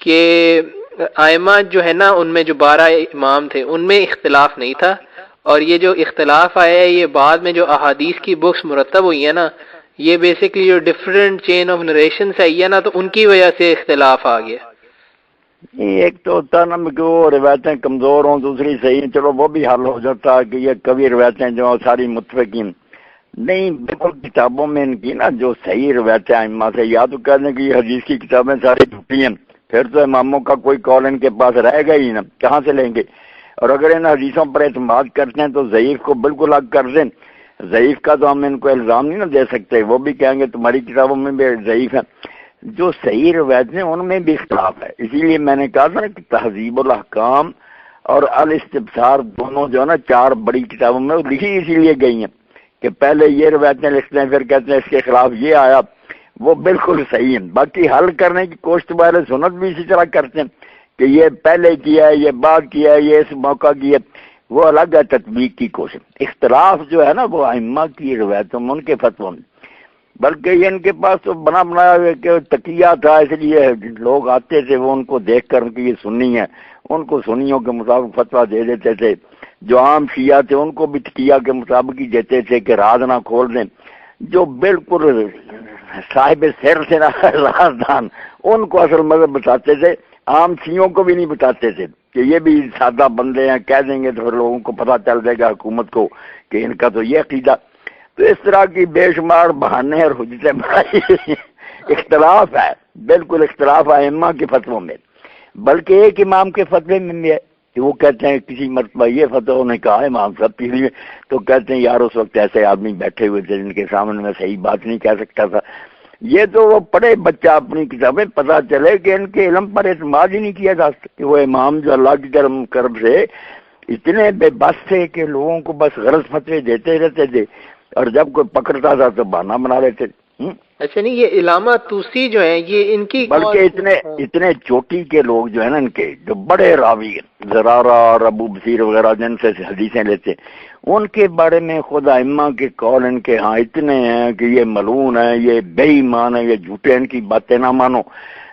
کہ ائمہ جو ہے نا ان میں جو 12 امام تھے ان میں اختلاف نہیں تھا، اور یہ جو اختلاف آیا ہے یہ بعد میں جو احادیث کی بکس مرتب ہوئی ہیں نا، یہ بیسکلی جو ڈفرینٹ چین آف نریشنز آئی ہے نا، تو ان کی وجہ سے اختلاف آ گیا۔ ایک تو ہوتا نا کہ وہ روایتیں کمزور ہوں، دوسری صحیح، چلو وہ بھی حل ہو جاتا کہ یہ کبھی روایتیں جو ساری متفقین نہیں، بالکل کتابوں میں ان کی نا جو صحیح روایتیں ائمہ سے، یا تو کہہ دیں کہ یہ حدیث کی کتابیں ساری جھوٹی ہیں، پھر تو اماموں کا کوئی قول ان کے پاس رہے گا ہی نا، کہاں سے لیں گے؟ اور اگر ان حدیثوں پر اعتماد کرتے ہیں تو ضعیف کو بالکل حق کر دیں، ضعیف کا تو ہم ان کو الزام نہیں نا دے سکتے، وہ بھی کہیں گے تمہاری کتابوں میں بھی ضعیف ہے۔ جو صحیح روایتیں ان میں بھی اختلاف ہے، اسی لیے میں نے کہا تھا نا کہ تہذیب الاحکام اور الاستبصار دونوں جو ہے نا 4 بڑی کتابوں میں لکھی اسی لیے گئی ہیں کہ پہلے یہ روایتیں لکھتے ہیں، پھر کہتے ہیں اس کے خلاف یہ آیا، وہ بالکل صحیح ہیں۔ باقی حل کرنے کی کوشش اہل سنت بھی اسی طرح کرتے ہیں کہ یہ پہلے کیا ہے، یہ بعد کیا ہے، یہ اس موقع کی ہے، وہ الگ ہے تطبیق کی کوشش۔ اختلاف جو ہے نا وہ ائمہ کی روایتوں میں، ان کے فتووں میں، بلکہ یہ ان کے پاس تو بنا بنایا کہ تقیہ تھا، اس لیے لوگ آتے تھے وہ ان کو دیکھ کر کہ یہ سنی ہے، ان کو سنیوں کے مطابق فتویٰ دے دیتے تھے۔ جو عام شیعہ تھے ان کو بھی تقیہ کے مطابق ہی دیتے تھے کہ راز نہ کھول دیں۔ جو بالکل صاحب سر سے نہ رازدان، ان کو اصل مذہب بتاتے تھے، عام شیعوں کو بھی نہیں بتاتے تھے کہ یہ بھی سادہ بندے ہیں، کہہ دیں گے تو پھر لوگوں کو پتہ چل جائے گا حکومت کو کہ ان کا تو یہ عقیدہ۔ تو اس طرح کی بے شمار بہانے اور حجتیں بنائی۔ اختلاف ہے، بالکل اختلاف ہے ائمہ کے فتووں میں، بلکہ ایک امام کے فتوے میں بھی ہے کہ وہ کہتے ہیں کسی مرتبہ یہ فتویٰ نے کہا ہے امام صاحب پیچھے میں، تو کہتے ہیں یار اس وقت ایسے آدمی بیٹھے ہوئے تھے جن کے سامنے میں صحیح بات نہیں کہہ سکتا تھا۔ یہ تو وہ پڑھے بچہ اپنی کتابیں، پتہ چلے کہ ان کے علم پر اعتماد ہی نہیں کیا جا سکتا، کہ وہ امام جو اللہ کی کرم سے اتنے بے بس تھے کہ لوگوں کو بس غلط فتوے دیتے رہتے تھے، اور جب کوئی پکڑتا تھا تو بہانہ بنا لیتے۔ اچھا نہیں، یہ علامہ طوسی جو ہیں یہ ان کی بلکہ اتنے چوٹی کے لوگ جو ہیں نا ان کے جو بڑے راوی ہیں، زرارہ اور ابو بصیر وغیرہ جن سے حدیثیں لیتے ہیں، ان کے بارے میں خود ائمہ کے قول ان کے ہاں اتنے ہیں کہ یہ ملعون ہے، یہ بے ایمان ہے، یہ جھوٹے، ان کی باتیں نہ مانو،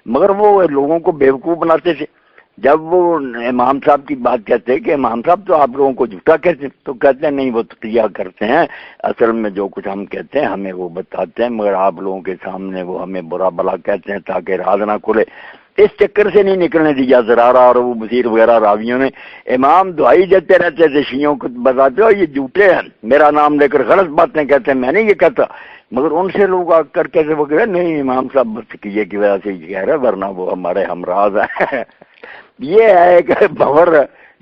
مگر وہ لوگوں کو بیوقوف بناتے تھے۔ جب وہ امام صاحب کی بات کہتے ہیں کہ امام صاحب تو آپ لوگوں کو جھوٹا کہتے ہیں، تو کہتے ہیں نہیں وہ تقیہ کرتے ہیں، اصل میں جو کچھ ہم کہتے ہیں ہمیں وہ بتاتے ہیں، مگر آپ لوگوں کے سامنے وہ ہمیں برا بلا کہتے ہیں تاکہ راز نہ کھلے۔ اس چکر سے نہیں نکلنے دیا زرارہ اور ابو بصیر وغیرہ راویوں نے۔ امام دعائی دیتے رہتے تھے شیعوں کو، بتاتے ہو یہ جھوٹے ہیں، میرا نام لے کر غلط باتیں کہتے ہیں، میں نہیں یہ کہتا، مگر ان سے لوگ آ کر کیسے وہ کہتے نہیں امام صاحب بس تقیہ کی وجہ سے یہ کہہ رہے ورنہ وہ ہمارے ہمراز ہیں۔ یہ ہے ایک بھور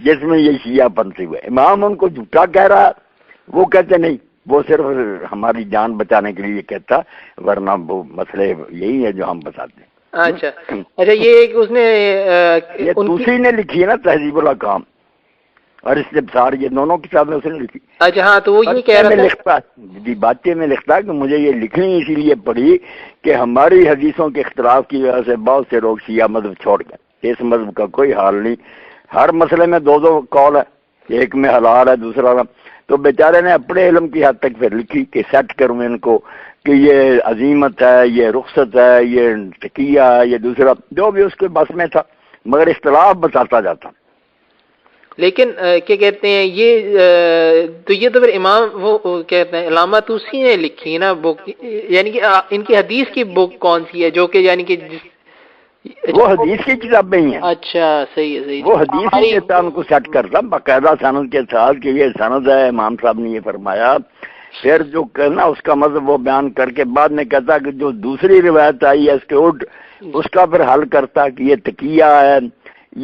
جس میں یہ شیعہ پنتی ہوئے، امام ان کو جھوٹا کہہ رہا، وہ کہتے نہیں وہ صرف ہماری جان بچانے کے لیے کہتا، ورنہ وہ مسئلے یہی ہے جو ہم بتاتے ہیں۔ اچھا یہ ایک اس نے یہ دوسری نے لکھی ہے نا تہذیب الاحکام اور استبصار، یہ دونوں کتابیں اس نے لکھی۔ اچھا ہاں، تو وہ یہ کہہ رہا تھا باتیں میں لکھتا کہ مجھے یہ لکھنی اسی لیے پڑی کہ ہماری حدیثوں کے اختلاف کی وجہ سے بہت سے لوگ شیعہ مذہب چھوڑ گئے، اس مذہب کا کوئی حال نہیں، ہر مسئلے میں 2 قول ہے، ایک میں حلال ہے دوسرا نہ، تو بیچارے نے اپنے علم کی حد تک پھر لکھی کہ سیٹ کروں ان کو کہ یہ عظیمت ہے، یہ رخصت ہے، یہ تقیہ ہے، یہ دوسرا جو بھی اس کے بس میں تھا، مگر اختلاف بتاتا جاتا۔ لیکن کیا کہتے ہیں یہ تو یہ تو پھر امام وہ کہتے ہیں علامہ طوسی نے لکھی نا بک، یعنی کہ ان کی حدیث کی بک کون سی ہے جو کہ یعنی کہ وہ حدیث کی کتابیں ہی ہیں۔ اچھا صحیح ہے، صحیح، وہ حدیث ہی ان کو سیٹ کرتا باقاعدہ سند کے ساتھ کہ یہ سند ہے، امام صاحب نے یہ فرمایا، پھر جو کہنا اس کا مطلب وہ بیان کر کے بعد میں کہتا کہ جو دوسری روایت آئی ہے اس کے الٹ، اس کا پھر حل کرتا کہ یہ تقیہ ہے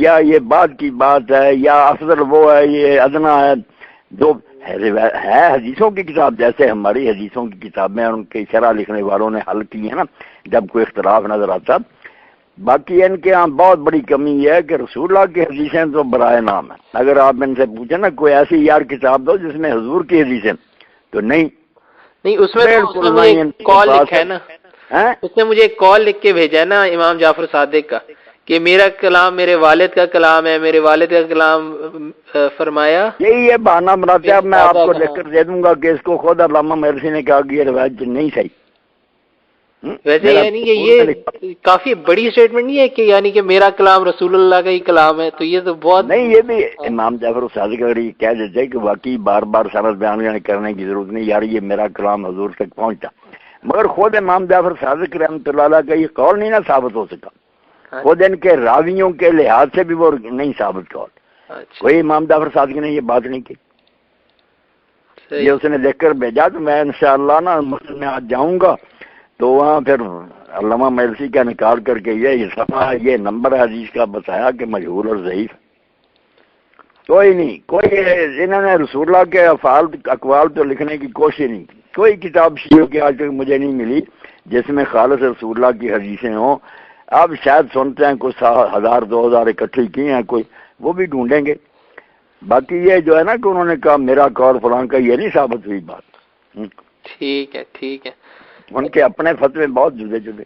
یا یہ بعد کی بات ہے یا افضل وہ ہے، یہ ادنا ہے، جو ہے حدیثوں کی کتاب جیسے ہماری حدیثوں کی کتابیں ان کے شرح لکھنے والوں نے حل کی ہیں نا جب کوئی اختلاف نظر آتا۔ باقی ان کے ہاں بہت بڑی کمی یہ ہے کہ رسول اللہ کی حدیثیں تو برائے نام ہیں، اگر آپ ان سے پوچھیں نا کوئی ایسی یار کتاب دو جس میں حضور کی حدیثیں، تو نہیں اس میں کال لکھا ہے نا، اس نے مجھے ایک کال لکھ کے بھیجا ہے نا امام جعفر صادق کا کہ میرا کلام میرے والد کا کلام ہے، میرے والد کا کلام فرمایا، یہی ہے بہانہ بناتے ہیں۔ اب میں آپ کو لکھ کر دے دوں گا کہ اس کو خود علامہ مرسی نے کہا کہ یہ روایت نہیں صحیح، ویسے یعنی کہ یہ کافی بڑی اسٹیٹمنٹ نہیں ہے کہ یعنی کہ میرا کلام رسول اللہ کا ہی کلام ہے، تو یہ تو بہت نہیں، یہ بھی امام جعفر الصادق اگر یہ کہہ دیتے ہیں کہ واقعی بار بار سند بیان کرنے کی ضرورت نہیں، یار یہ میرا کلام حضور تک پہنچتا، مگر خود امام جعفر صادق رحمۃ اللہ علیہ کا یہ قول نہیں نا ثابت ہو سکا، خود ان کے راویوں کے لحاظ سے بھی وہ نہیں ثابت قول، کوئی امام جعفر صادق نے یہ بات نہیں کی، یہ اس نے لکھ کر بھیجا۔ تو میں انشاءاللہ نا مسجد میں آج جاؤں گا تو وہاں پھر علامہ مجلسی کا نکال کر کے یہ صفحہ یہ نمبر حدیث کا بتایا کہ مجہول اور ضعیف، کوئی نہیں، کوئی انہوں نے رسول اللہ کے افعال اقوال تو لکھنے کی کوشش نہیں کی، کوئی کتاب شیعوں کی آج تک مجھے نہیں ملی جس میں خالص رسول اللہ کی حدیثیں ہوں۔ آپ شاید سنتے ہیں کچھ 1000 2000 اکٹھی کی ہیں کوئی، وہ بھی ڈھونڈیں گے، باقی یہ جو ہے نا کہ انہوں نے کہا میرا قول فلان کا، یہ نہیں ثابت ہوئی بات۔ ٹھیک ہے ٹھیک ہے، ان کے اپنے فتوے بہت جدے جدے۔